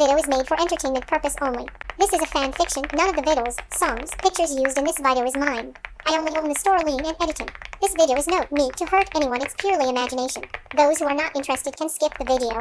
video is made for entertainment purpose only. This is a fan fiction. None of the videos, songs, pictures used in this video is mine. I only own the story and editing. This video is no need to hurt anyone. It's purely imagination. Those who are not interested can skip the video.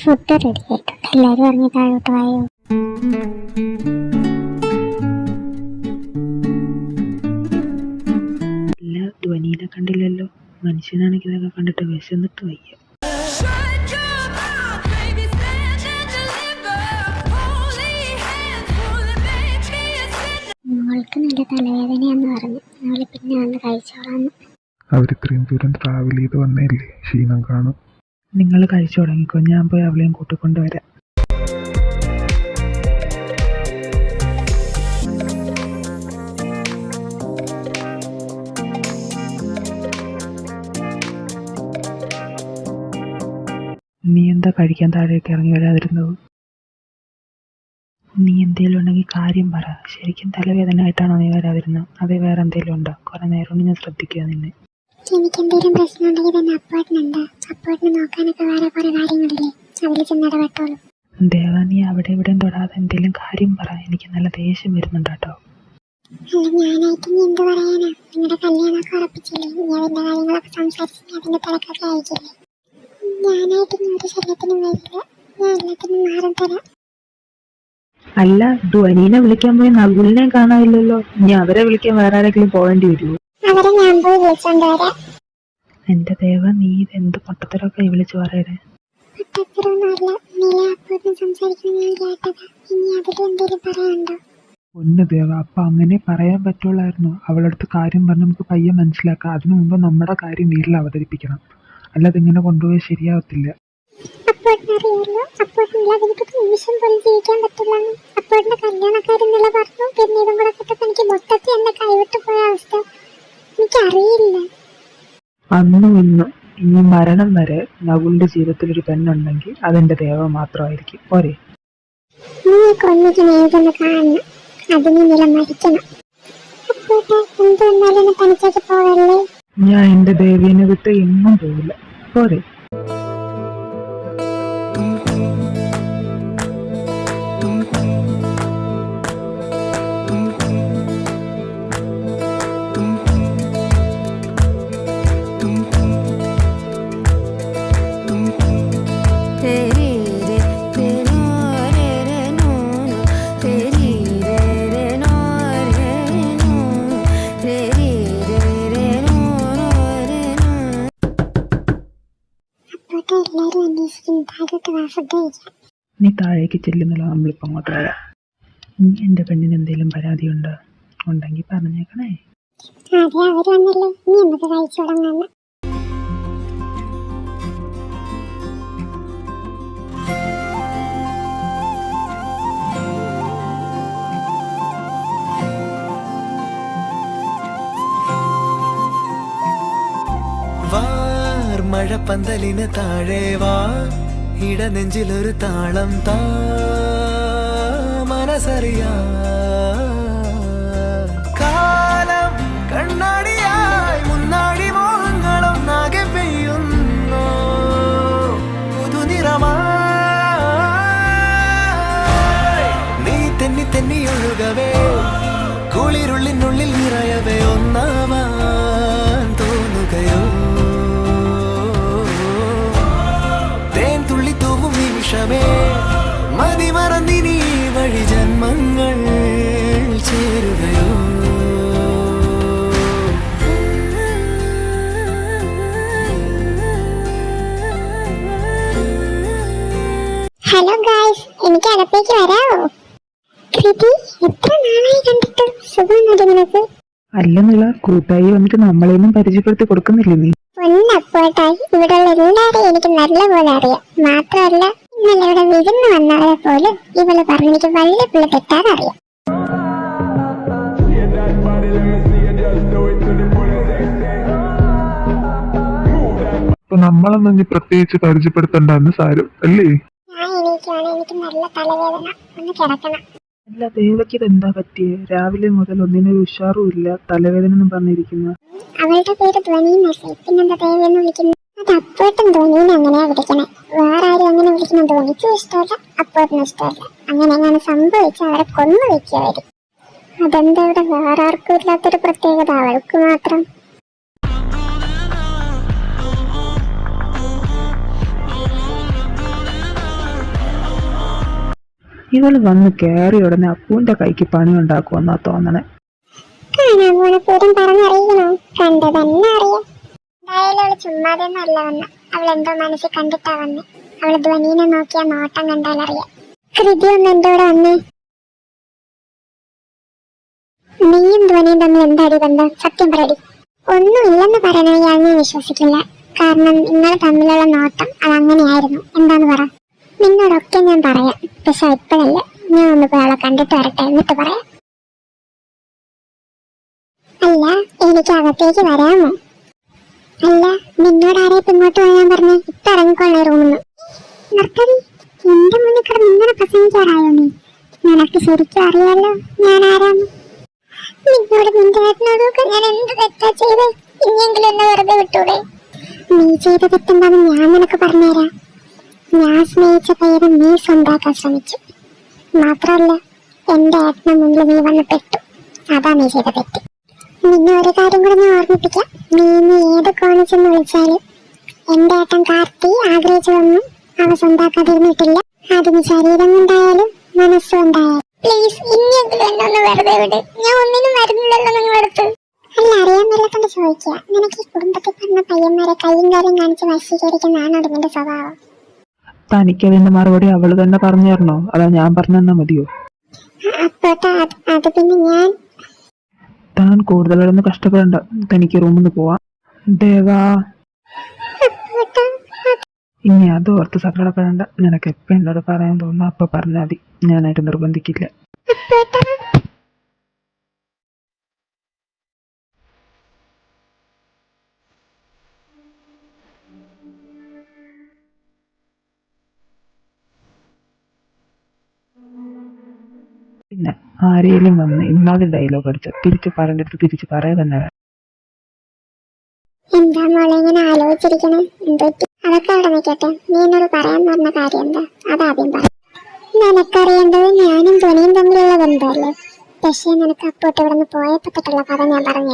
Food ready ആയിട്ടുണ്ട്. എല്ലാവരും ഇറങ്ങി താഴോട്ട് വായോ. അല്ല, ധ്വനീനെ കണ്ടില്ലല്ലോ. മനുഷ്യനാണെങ്കിൽ ഇതൊക്കെ കണ്ടിട്ട് വിശന്നിട്ട് വയ്യ. മോൾക്ക് നല്ല തലവേദനയാന്ന് പറഞ്ഞു. നാളെ പിന്നെ വന്ന് കഴിച്ചോളാന്ന്. അവരിത്രയും ദൂരം ട്രാവൽ ചെയ്ത് വന്നേല്ലേ, ക്ഷീണം കാണും. നിങ്ങൾ കഴിച്ചു തുടങ്ങിക്കോ, ഞാൻ പോയി അവളെയും കൂട്ടിക്കൊണ്ടുവരാം. നീ എന്താ കഴിക്കാൻ താഴേക്ക് ഇറങ്ങി വരാതിരുന്നത്? നീ എന്തേലും ഉണ്ടെങ്കിൽ കാര്യം പറ. ശരിക്കും തലവേദന ആയിട്ടാണോ നീ വരാതിരുന്നത്? അതേ വേറെ എന്തേലും ഉണ്ടോ? കുറെ നേരം കൊണ്ട് ഞാൻ ശ്രദ്ധിക്കുക നിന്നെ. എനിക്ക് എന്തെങ്കിലും പ്രശ്നം ഉണ്ടെങ്കിൽ തന്നെ അപ്പോട്ടിനുണ്ട്. അപ്പോട്ടിന് നോക്കാനൊക്കെ വേറെ കുറെ കാര്യങ്ങളില്ലേ, അതിൽ ചെന്നിടപെട്ടോളൂ. ദേവ, നീ അവിടെ ഇവിടെയും തൊടാതെ എന്തെങ്കിലും കാര്യം പറ. എനിക്ക് നല്ല ദേഷ്യം വരുന്നുണ്ട് കേട്ടോ. അല്ല, ഞാനായിട്ട് ഇനി എന്ത് പറയാനാ? നിങ്ങളുടെ കല്യാണമൊക്കെ ഉറപ്പിച്ചില്ലേ? നീ അതിന്റെ കാര്യങ്ങളൊക്കെ സംസാരിച്ചിട്ട് അതിന്റെ തിരക്കൊക്കെ അയച്ചില്ലേ? ഞാനായിട്ട് ഇനി ഒരു ശല്യത്തിനും വരില്ല. ഞാൻ എല്ലാത്തിനും മാറും തരാം. അല്ല, ധ്വനീനെ വിളിക്കാൻ പോയി നകുലിനെ കാണാനില്ലല്ലോ. ഇനി അവരെ വിളിക്കാൻ വേറെ ആരെങ്കിലും പോകേണ്ടി വരുമോ? അവരെ ഞാൻ പോയി വിളിച്ചോണ്ട് വരാം. എന്റെ ദേവ, നീ ഇതെന്ത് പൊട്ടത്തരൊക്കെ വിളിച്ചു പറയണേ? പൊട്ടത്തരൊന്നുമല്ല. നീല അപ്പോട്ടിന് സംസാരിക്കണം ഞാൻ കേട്ടതാ. ഇനി അതിലെന്തേലും പറയാനുണ്ടോ? ഒന്ന് ദേവ, അപ്പൊ അങ്ങനെ പറയാൻ പറ്റുള്ളായിരുന്നു. അവളടുത്ത് കാര്യം പറഞ്ഞ് നമുക്ക് പയ്യെ മനസ്സിലാക്കാം. അതിനു മുമ്പ് നമ്മുടെ കാര്യം വീട്ടിൽ അവതരിപ്പിക്കണം. അല്ലാതെ ഇങ്ങനെ കൊണ്ടുപോയി ശരിയാവത്തില്ല. അപ്പോട്ടിനറിയാലോ, അപ്പോട്ടിനില്ലാതെ എനിക്ക് നിമിഷം പോലും ജീവിക്കാൻ പറ്റില്ലെന്ന്. അപ്പോട്ടിന്റെ കല്യാണക്കാരെന്നുള്ള പറഞ്ഞു. പിന്നെ ഇതും കൂടെ കിട്ടപ്പോ എനിക്ക് മൊത്തത്തിൽ എന്നെ കൈവിട്ട് പോയ അവസ്ഥ എനിക്കറിയില്ല. അന്നും ഇന്നും ഇനി മരണം വരെ നകുലിന്റെ ജീവിതത്തിൽ ഒരു പെണ്ണുണ്ടെങ്കിൽ അതെന്റെ ദേവ മാത്രമായിരിക്കും. പോരെ? നീയൊക്കെ ഒന്നിച്ച് നേരിട്ടൊന്ന് കാണണം. അതിന് നില മരിക്കണം. അപ്പോട്ടെ, എന്ത് വന്നാലും തനിച്ചേക്ക് പോവല്ലേ. ഞാൻ എന്റെ ദേവീനെ വിട്ട് എങ്ങും പോവില്ല. പോരെ? നീ താഴേക്ക് ചെല്ലുന്നല്ലോ, നമ്മളിപ്പോൾ അങ്ങോട്ട് വരാം. ഇനി എൻ്റെ പെണ്ണിന് എന്തെങ്കിലും പരാതി ഉണ്ടെങ്കിൽ പറഞ്ഞേക്കണേ. അതെ, അവര് വന്നല്ലോ. നീ നമുക്ക് കഴിച്ചു തുടങ്ങാം. മഴപ്പന്തലിന് താഴെ വാ, ഇടനെഞ്ചിലൊരു താളം താ, മനസ്സറിയാ കാലം കണ്ണാടിയായി മുന്നാടി മോഹങ്ങളും നാകെ പെയ്യുന്നു പുതുനിറമായി. നീ തെന്നി തെന്നി ഒഴുകവേ, കുളിരുള്ളിനുള്ളിൽ നിറയവേ, ഒന്നാവാൻ തോന്നുകയോ? മതിമറന്നിനി വഴി ജന്മങ്ങൾ ചേരുകയോ? ഹലോ ഗായ്സ്, എനിക്ക് അകത്തേക്ക് വരാമോ? കൃതി, എത്ര നാളായി കണ്ടിട്ട്. സുഖമൊന്നുമില്ല നിനക്ക്? അല്ലെന്നുള്ള കൂട്ടായി വന്നിട്ട് നമ്മളെയൊന്നും പരിചയപ്പെടുത്തി കൊടുക്കുന്നില്ലേ നീ? പൊന്നപ്പോട്ടായി ഇവിടെയുള്ള എല്ലാവരെയും എനിക്ക് നല്ലപോലെ അറിയാം. മാത്രമല്ല, ഇന്നലെ ഇവിടെ വിരുന്ന് വന്നവരെ പോലും ഇവള് പറഞ്ഞ് എനിക്ക് വലിയ പിള്ള തെറ്റാതെ അറിയാം. അപ്പൊ നമ്മളൊന്നും ഇനി പ്രത്യേകിച്ച് പരിചയപ്പെടുത്തണ്ടെന്ന് സാരം അല്ലേ? ഞാൻ എണീക്കുവാണ്, എനിക്ക് നല്ല തലവേദന, ഒന്ന് കിടക്കണം. അല്ല ദേവയ്ക്ക് ഇതെന്താ പറ്റിയേ? രാവിലെ മുതൽ ഒന്നിനൊരു ഉഷാറും ഇല്ല, തലവേദന എന്നും പറഞ്ഞിരിക്കുന്ന. അവളുടെ പേര് ധ്വനി എന്നല്ലേ, പിന്നെന്താ ദേവിയെന്ന് വിളിക്കുന്നത്? അത് അപ്പോട്ടും ധ്വനിന്ന് അങ്ങനെയാ വിളിക്കണേ. വേറെ ആരും അങ്ങനെ വിളിക്കുന്ന ധ്വനിക്കും ഇഷ്ടമല്ല, അപ്പോട്ടിനും ഇഷ്ടമല്ല. അങ്ങനെ അങ്ങനെ സംഭവിച്ച് അവരെ കൊന്നു വെക്കുമായിരിക്കും. അതെന്താ ഇവിടെ വേറെ ആർക്കും ഇല്ലാത്തൊരു പ്രത്യേകത അവൾക്ക് മാത്രം? ഇവള് വന്ന് കയറി ഉടനെ അപ്പൂന്റെ കൈക്ക് പണി ഉണ്ടാക്കുമെന്നാ തോന്നണേ. കാണാൻ പോണ പൂരം പറഞ്ഞറിയിക്കണോ? കണ്ടു തന്നെ അറിയാം. എന്തായാലും അവള് ചുമ്മാതെയൊന്നും അല്ല വന്ന, അവളെന്തോ മനസ്സിൽ കണ്ടിട്ടാ വന്നെ. അവള് ധ്വനീനെ നോക്കിയാ നോട്ടം കണ്ടാലറിയാം. കൃതി ഒന്ന് എന്റെ കൂടെ വന്നേ. നീയും ധ്വനിയും തമ്മിൽ എന്താടി ബന്ധം? സത്യം പറയടി. ഒന്നുമില്ലെന്ന് പറയണ ഞാൻ വിശ്വസിക്കില്ല. കാരണം നിങ്ങൾ തമ്മിലുള്ള നോട്ടം അതങ്ങനെയായിരുന്നു. എന്താന്ന് പറ. നിന്നോടൊക്കെ ഞാൻ പറയാം, പക്ഷെ ഇപ്പോഴല്ല. ഞാൻ ഒന്ന് പോയി അവളെ കണ്ടിട്ട് വരട്ടെ, എന്നിട്ട് പറയാം. അല്ല, എനിക്ക് അകത്തേക്ക് വരാമോ? അല്ല, നിന്നോട് ആരെ ഇപ്പൊ ഇങ്ങോട്ട് വരാൻ പറഞ്ഞേ? ഇപ്പൊ ഇറങ്ങിക്കൊള്ളേ റൂമിന്ന്. നിർത്തടി, എന്റെ മുന്നിൽ കിടന്ന് ഇങ്ങനെ പ്രസംഗിക്കാറായോ നീ? നിനക്ക് ശരിക്കും അറിയാലോ ഞാൻ ആരാന്ന്. നിന്നോട് നിന്റെ ഏട്ടനോടൊക്കെ ഞാൻ എന്ത് തെറ്റാ ചെയ്തേ? ഇനിയെങ്കിലും എന്നെ വെറുതെ വിട്ടൂടെ? നീ ചെയ്ത തെറ്റെന്താന്ന് ഞാൻ നിനക്ക് പറഞ്ഞുതരാം. ഞാൻ സ്നേഹിച്ച പയ്യനെ നീ സ്വന്താക്കാൻ ശ്രമിച്ചു. മാത്രമല്ല, എന്റെ ഏട്ടനെ മുന്നിൽ നീ വന്ന് പെട്ടു. അതാ നീ ചെയ്ത തെറ്റ്. നിന്നെ ഒരു കാര്യം കൂടെ ഞാൻ ഓർമ്മിപ്പിക്കാം. നീ ഏത് കോണിൽ ചെന്ന് വിളിച്ചാലും എന്റെ ഏട്ടൻ കാർത്തി ആഗ്രഹിച്ചതൊന്നും അവ സ്വന്താക്കാതിരുന്നിട്ടില്ല. അതിന് ശരീരം കൊണ്ടായാലും മനസ്സുകൊണ്ടായാലും. പ്ലീസ്, ഇനിയെങ്കിലും എന്നെ ഒന്ന് വെറുതെ വിട്. ഞാൻ ഒന്നിനും വരുന്നില്ലല്ലോ നിങ്ങളടുത്ത്. അല്ല, അറിയാൻ മേലാത്തോണ്ട് ചോദിക്കുക. നിനക്ക് ഈ കുടുംബത്തിൽ പറഞ്ഞ പയ്യന്മാരെ കയ്യും കാര്യം കാണിച്ച് വശീകരിക്കുന്നതാണോ നിന്റെ സ്വഭാവം? തനിക്കതിന്റെ മറുപടി അവള് തന്നെ പറഞ്ഞു തരണോ? അതാ ഞാൻ പറഞ്ഞു തന്നാ മതിയോ? അപ്പോട്ടാ, അത് പിന്നെ ഞാൻ താൻ കൂടുതലൊന്നും കഷ്ടപ്പെടണ്ട, തനിക്ക് റൂമിൽ നിന്ന് പോവാം. ദേവാ, ഇനി അത് ഓർത്ത് സങ്കടപ്പെടണ്ട. നിനക്ക് എപ്പോ എന്നോട് പറയാൻ തോന്നുന്നു അപ്പൊ പറഞ്ഞാൽ മതി. ഞാനായിട്ട് നിർബന്ധിക്കില്ല. പിന്നെ ആരെയും വന്ന് ഇന്നാളെ ഡയലോഗ് അടിച്ച തിരിച്ചു പറയേണ്ടത് തിരിച്ചു പറയാൻ തന്നെ വേണം. എന്താ മോളെ ഇങ്ങനെ ആലോചിച്ചിരിക്കണേ? എന്തോറ്റി? അതൊക്കെ അവിടെ നിൽക്കട്ടെ. നീ എന്നോട് പറയാൻ പറഞ്ഞ കാര്യം എന്താ? അതാദ്യം പറ. നിനക്കറിയേണ്ടത് ഞാനും ധ്വനിയും തമ്മിലുള്ള ബന്ധമല്ലേ? പക്ഷേ നിനക്ക് അപ്പോട്ട് ഇവിടെ നിന്ന് പോയപ്പോ തൊട്ടുള്ള കഥ ഞാൻ പറഞ്ഞുതരാം.